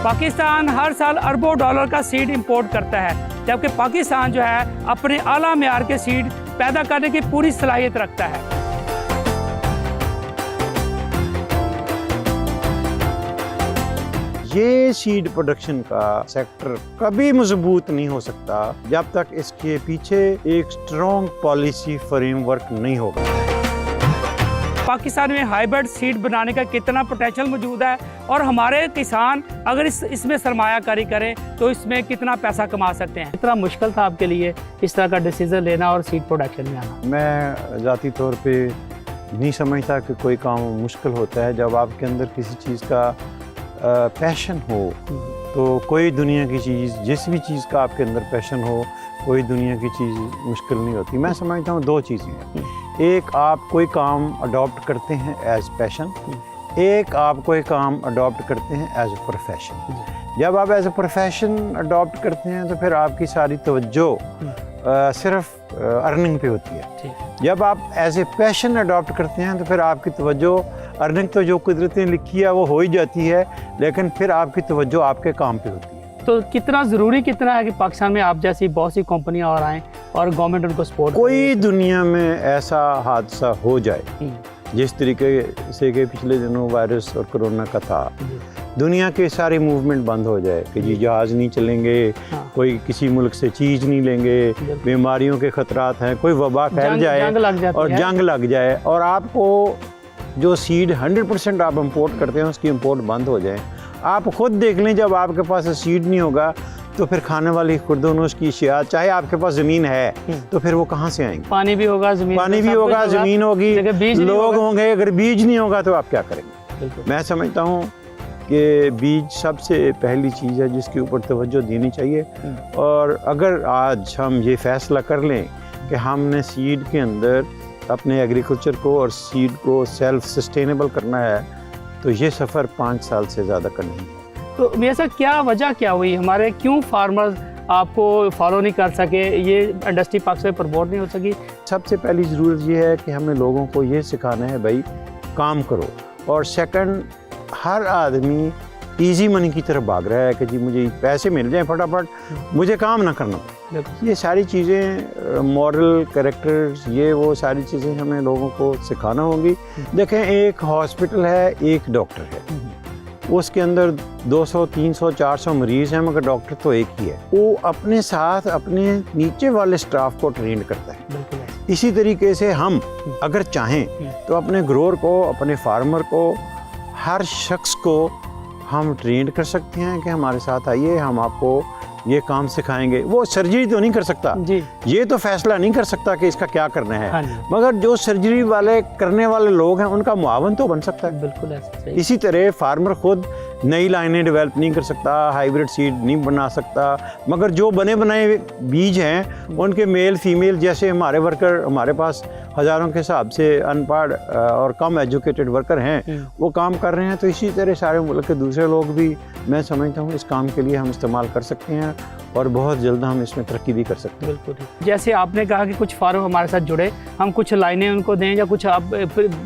पाकिस्तान हर साल अरबों डॉलर का सीड इंपोर्ट करता है, जबकि पाकिस्तान जो है अपने आला मेयार के सीड पैदा करने की पूरी सलाहियत रखता है। ये सीड प्रोडक्शन का सेक्टर कभी मजबूत नहीं हो सकता जब तक इसके पीछे एक स्ट्रॉन्ग पॉलिसी फ्रेमवर्क नहीं होगा। पाकिस्तान में हाइब्रिड सीड बनाने का कितना पोटेंशियल मौजूद है और हमारे किसान अगर इसमें सरमायाकारी करें तो इसमें कितना पैसा कमा सकते हैं। कितना मुश्किल था आपके लिए इस तरह का डिसीजन लेना और सीड प्रोडक्शन में आना? मैं ज़ाती तौर पे नहीं समझता कि कोई काम मुश्किल होता है। जब आपके अंदर किसी चीज़ का पैशन हो तो कोई दुनिया की चीज़, जिस भी चीज़ का आपके अंदर पैशन हो, कोई दुनिया की चीज़ मुश्किल नहीं होती। मैं समझता हूँ दो चीज़ें हैं, एक आप कोई काम अडॉप्ट करते हैं एज पैशन, एक आप कोई काम अडॉप्ट करते हैं एज अ प्रोफेशन। जब आप एज अ प्रोफेशन अडॉप्ट करते हैं तो फिर आपकी सारी तवज्जो सिर्फ अर्निंग पे होती है। जब आप एज ए पैशन अडॉप्ट करते हैं तो फिर आपकी तवज्जो अर्निंग तो जो कुदरत ने लिखी है वो हो ही जाती है, लेकिन फिर आपकी तवज्जो आपके काम पे होती है। तो कितना ज़रूरी कितना है कि पाकिस्तान में आप जैसी बहुत सी कंपनियां और आएँ और गवर्नमेंट उनको सपोर्ट कोई दुनिया में ऐसा हादसा हो जाए जिस तरीके से कि पिछले दिनों वायरस और कोरोना का था, दुनिया के सारे मूवमेंट बंद हो जाए कि जी जहाज़ नहीं चलेंगे, कोई किसी मुल्क से चीज़ नहीं लेंगे, बीमारियों के ख़तरात हैं, कोई वबा फैल जाए और जंग लग जाए और आपको जो सीड 100% आप इंपोर्ट करते हैं उसकी इंपोर्ट बंद हो जाए। आप खुद देख लें, जब आपके पास सीड नहीं होगा तो फिर खाने वाली खुर्दोनोश की अशिया, चाहे आपके पास ज़मीन है तो फिर वो कहाँ से आएंगे? पानी भी होगा, ज़मीन होगी, लोग होंगे, अगर बीज नहीं होगा तो आप क्या करेंगे? मैं समझता हूँ कि बीज सबसे पहली चीज़ है जिसके ऊपर तवज्जो देनी चाहिए। और अगर आज हम ये फैसला कर लें कि हमने सीड के अंदर अपने एग्रीकल्चर को और सीड को सेल्फ सस्टेनेबल करना है तो ये सफ़र 5 साल से ज़्यादा का नहीं है। तो मेरे साथ क्या वजह क्या हुई, हमारे क्यों फार्मर्स आपको फॉलो नहीं कर सके, ये इंडस्ट्री पाकिस्तान में प्रमोट नहीं हो सकी? सबसे पहली ज़रूरत ये है कि हमें लोगों को ये सिखाना है भाई काम करो, और सेकंड हर आदमी इजी मनी की तरफ भाग रहा है कि जी मुझे पैसे मिल जाएं फटाफट, मुझे काम ना करना पड़े। ये सारी चीज़ें मॉरल कैरेक्टर्स, ये वो सारी चीज़ें हमें लोगों को सिखाना होंगी। देखें, एक हॉस्पिटल है, एक डॉक्टर है, उसके अंदर 200, 300, 400 मरीज़ हैं मगर डॉक्टर तो एक ही है। वो अपने साथ अपने नीचे वाले स्टाफ को ट्रेन करता है। इसी तरीके से हम अगर चाहें तो अपने ग्रोअर को, अपने फार्मर को, हर शख्स को हम ट्रेन कर सकते हैं कि हमारे साथ आइए, हम आपको ये काम सिखाएंगे। वो सर्जरी तो नहीं कर सकता जी, ये तो फैसला नहीं कर सकता कि इसका क्या करना है, मगर जो सर्जरी वाले करने वाले लोग हैं उनका मुआवन तो बन सकता है। बिल्कुल ऐसा। इसी तरह फार्मर खुद नई लाइनें डेवलप नहीं कर सकता, हाइब्रिड सीड नहीं बना सकता, मगर जो बने बनाए बीज हैं उनके मेल फीमेल, जैसे हमारे वर्कर, हमारे पास हज़ारों के हिसाब से अनपढ़ और कम एजुकेटेड वर्कर हैं, वो काम कर रहे हैं। तो इसी तरह सारे मुल्क के दूसरे लोग भी, मैं समझता हूँ, इस काम के लिए हम इस्तेमाल कर सकते हैं और बहुत जल्द हम इसमें तरक्की भी कर सकते हैं। बिल्कुल। जैसे आपने कहा कि कुछ फार्मर हमारे साथ जुड़े, हम कुछ लाइनें उनको दें या कुछ आप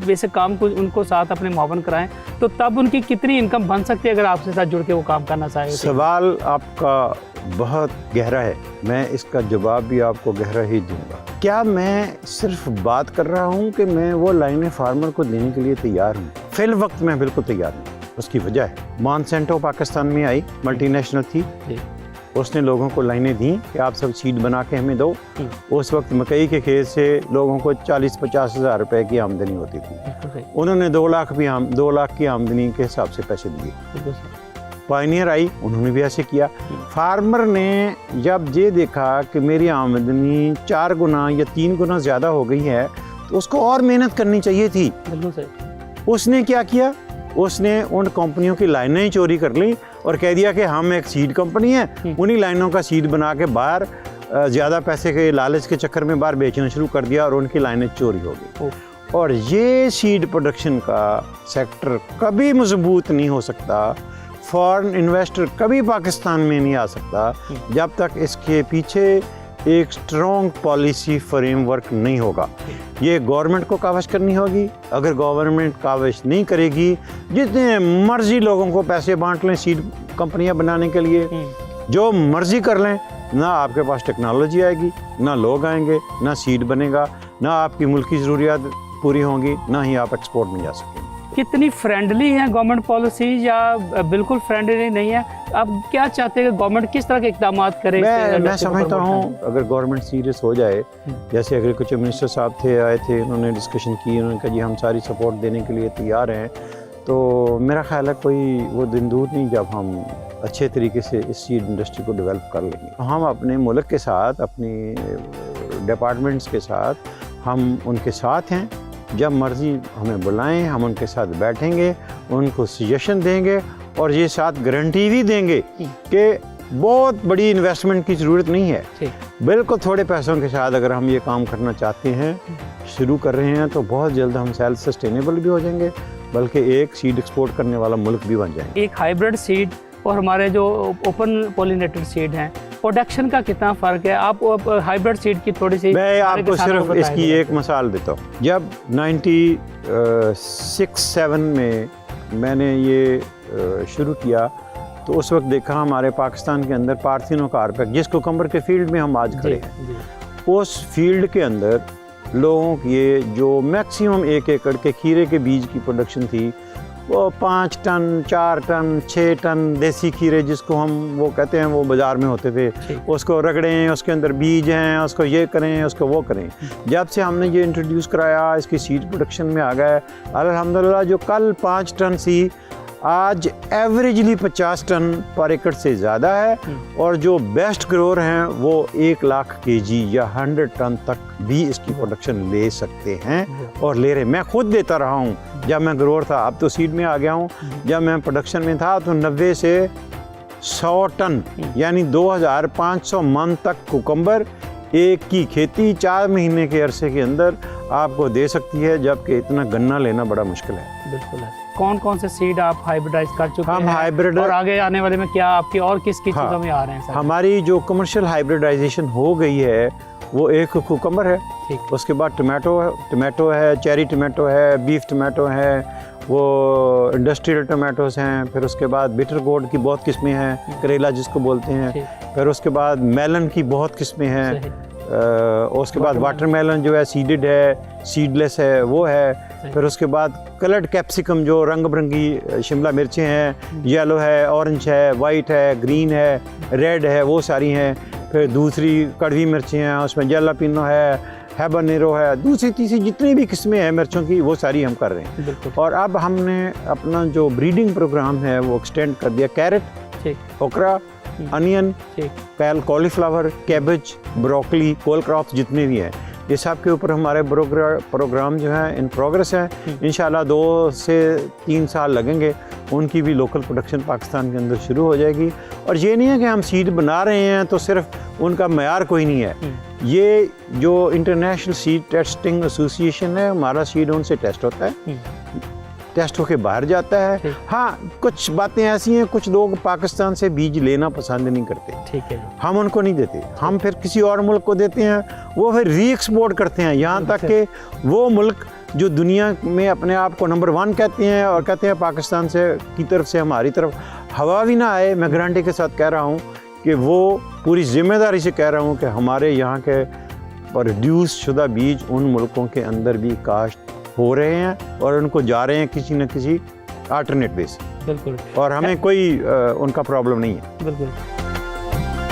बेसिक काम को उनको साथ अपने मुआवन कराएं, तो तब उनकी कितनी इनकम बन सकती है अगर आपके साथ जुड़ के वो काम करना चाहे? सवाल आपका बहुत गहरा है, मैं इसका जवाब भी आपको गहरा ही दूंगा। क्या मैं सिर्फ बात कर रहा हूँ कि मैं वो लाइनें फार्मर को देने के लिए तैयार हूँ? फिल वक्त मैं बिल्कुल तैयार हूँ। उसकी वजह है, मॉन्सेंटो पाकिस्तान में आई, मल्टीनेशनल थी, उसने लोगों को लाइनें दी कि आप सब सीड बना के हमें दो। उस वक्त मकई के खेत से लोगों को 40-50 हज़ार रुपए की आमदनी होती थी, उन्होंने 2 लाख की आमदनी के हिसाब से पैसे दिए। पायनियर आई, उन्होंने भी ऐसे किया। फार्मर ने जब ये देखा कि मेरी आमदनी 4 गुना या 3 गुना ज़्यादा हो गई है तो उसको और मेहनत करनी चाहिए थी। उसने क्या किया, उसने उन कंपनियों की लाइनें चोरी कर ली और कह दिया कि हम एक सीड कंपनी है, उन्हीं लाइनों का सीड बना के बाहर ज़्यादा पैसे के लालच के चक्कर में बाहर बेचना शुरू कर दिया और उनकी लाइनें चोरी हो गई। और ये सीड प्रोडक्शन का सेक्टर कभी मजबूत नहीं हो सकता, फॉरेन इन्वेस्टर कभी पाकिस्तान में नहीं आ सकता जब तक इसके पीछे एक स्ट्रॉन्ग पॉलिसी फ्रेमवर्क नहीं होगा। ये गवर्नमेंट को कावश करनी होगी। अगर गवर्नमेंट कावश नहीं करेगी, जितने मर्जी लोगों को पैसे बांट लें सीड कंपनियां बनाने के लिए, जो मर्जी कर लें, ना आपके पास टेक्नोलॉजी आएगी, ना लोग आएंगे, ना सीड बनेगा, ना आपकी मुल्क की ज़रूरियात पूरी होंगी, ना ही आप एक्सपोर्ट में जा सकेंगे। कितनी फ्रेंडली है गवर्नमेंट पॉलिसीज या बिल्कुल फ्रेंडली नहीं है? आप क्या चाहते हैं कि गवर्नमेंट किस तरह के इकदाम करे? मैं समझता हूँ अगर गवर्नमेंट सीरियस हो जाए, जैसे एग्रीकल्चर मिनिस्टर साहब आए थे, उन्होंने डिस्कशन की, उन्होंने कहा जी हम सारी सपोर्ट देने के लिए तैयार हैं, तो मेरा ख्याल है कोई वो दिन दूर नहीं जब हम अच्छे तरीके से इस सीड इंडस्ट्री को डेवलप कर लेंगे। हम अपने मुल्क के साथ, अपनी डिपार्टमेंट्स के साथ, हम उनके साथ हैं। जब मर्ज़ी हमें बुलाएं, हम उनके साथ बैठेंगे, उनको सजेशन देंगे और ये साथ गारंटी भी देंगे कि बहुत बड़ी इन्वेस्टमेंट की ज़रूरत नहीं है। बिल्कुल थोड़े पैसों के साथ अगर हम ये काम करना चाहते हैं, शुरू कर रहे हैं, तो बहुत जल्द हम सेल्फ सस्टेनेबल भी हो जाएंगे, बल्कि एक सीड एक्सपोर्ट करने वाला मुल्क भी बन जाएंगे। एक हाइब्रिड सीड और हमारे जो ओपन पॉलिनेटेड सीड हैं, प्रोडक्शन का कितना फ़र्क है? आप हाइब्रिड सीड की थोड़ी सी, मैं आपको सिर्फ इसकी एक मिसाल देता हूँ। जब 96-7 में मैंने ये शुरू किया, तो उस वक्त देखा हमारे पाकिस्तान के अंदर पार्थिनो कार्पेट, जिस कुकम्बर के फील्ड में हम आज खड़े हैं, उस फील्ड के अंदर लोगों की जो मैक्सिमम 1 एकड़ के खीरे के बीज की प्रोडक्शन थी, वो 5 टन, 4 टन, 6 टन देसी खीरे, जिसको हम वो कहते हैं, वो बाज़ार में होते थे, उसको रगड़ें, उसके अंदर बीज हैं, उसको ये करें, उसको वो करें। जब से हमने ये इंट्रोड्यूस कराया, इसकी सीड प्रोडक्शन में आ गए, अल्हम्दुलिल्लाह, जो कल 5 टन सी, आज एवरेजली 50 टन पर एकड़ से ज़्यादा है, और जो बेस्ट ग्रोअर हैं वो 1 लाख केजी या 100 टन तक भी इसकी प्रोडक्शन ले सकते हैं और ले रहे। मैं खुद देता रहा हूँ जब मैं ग्रोअर था, अब तो सीड में आ गया हूँ। जब मैं प्रोडक्शन में था तो 90 से 100 टन यानी 2500 मन तक कुकम्बर एक की खेती 4 महीने के अरसे के अंदर आपको दे सकती है, जबकि इतना गन्ना लेना बड़ा मुश्किल है। बिल्कुल है। कौन कौन से सीड आप हाइब्रिडाइज कर चुके हैं? हम हाइब्रिड, और आगे आने वाले में क्या आपकी और किस चीज़ों में आ रहे हैं? हमारी जो कमर्शियल हाइब्रिडाइजेशन हो गई है वो एक कुकम्बर है, उसके बाद टमाटो है, चेरी टमाटो है, बीफ टमाटो है, वो इंडस्ट्रियल टमाटोज़ हैं, फिर उसके बाद बिटर गोर्ड की बहुत किस्में हैं, करेला जिसको बोलते हैं, फिर उसके बाद मेलन की बहुत किस्में हैं, उसके बाद वाटरमेलन जो है सीडेड है, सीडलेस है, वो है। फिर उसके बाद कलर्ड कैप्सिकम, जो रंग बिरंगी शिमला मिर्चें हैं, येलो है, ऑरेंज है, वाइट है, ग्रीन है, रेड है, वो सारी हैं। फिर दूसरी कड़वी मिर्चें हैं, उसमें जैलापिनो है, हैबानेरो है, दूसरी तीसरी जितनी भी किस्में हैं मिर्चों की, वो सारी हम कर रहे हैं। और अब हमने अपना जो ब्रीडिंग प्रोग्राम है वो एक्सटेंड कर दिया। कैरेट, ओकरा, अनियन, कॉलीफ्लावर, कैबेज, ब्रोकली, कोल क्रॉप्स जितने भी हैं, ये सब के ऊपर हमारे प्रोग्राम जो है इन प्रोग्रेस है। इंशाल्लाह 2 से 3 साल लगेंगे, उनकी भी लोकल प्रोडक्शन पाकिस्तान के अंदर शुरू हो जाएगी। और ये नहीं है कि हम सीड बना रहे हैं तो सिर्फ उनका मयार कोई नहीं है। ये जो इंटरनेशनल सीड टेस्टिंग एसोसिएशन है, हमारा सीड उनसे टेस्ट होता है, टेस्ट होके बाहर जाता है। हाँ, कुछ बातें ऐसी हैं, कुछ लोग पाकिस्तान से बीज लेना पसंद नहीं करते, ठीक है, हम उनको नहीं देते, हम फिर किसी और मुल्क को देते हैं, वो फिर री एक्सपोर्ट करते हैं, यहाँ तक कि वो मुल्क जो दुनिया में अपने आप को नंबर 1 कहते हैं और कहते हैं पाकिस्तान से की तरफ से हमारी तरफ हवा भी ना आए, मैं गारंटी के साथ कह रहा हूँ कि वो पूरी जिम्मेदारी से कह रहा हूँ कि हमारे यहाँ के प्रोड्यूस शुदा बीज उन मुल्कों के अंदर भी काश्त हो रहे हैं और उनको जा रहे हैं किसी न किसी अल्टरनेट बेस। बिल्कुल, और हमें कोई उनका प्रॉब्लम नहीं है। बिल्कुल।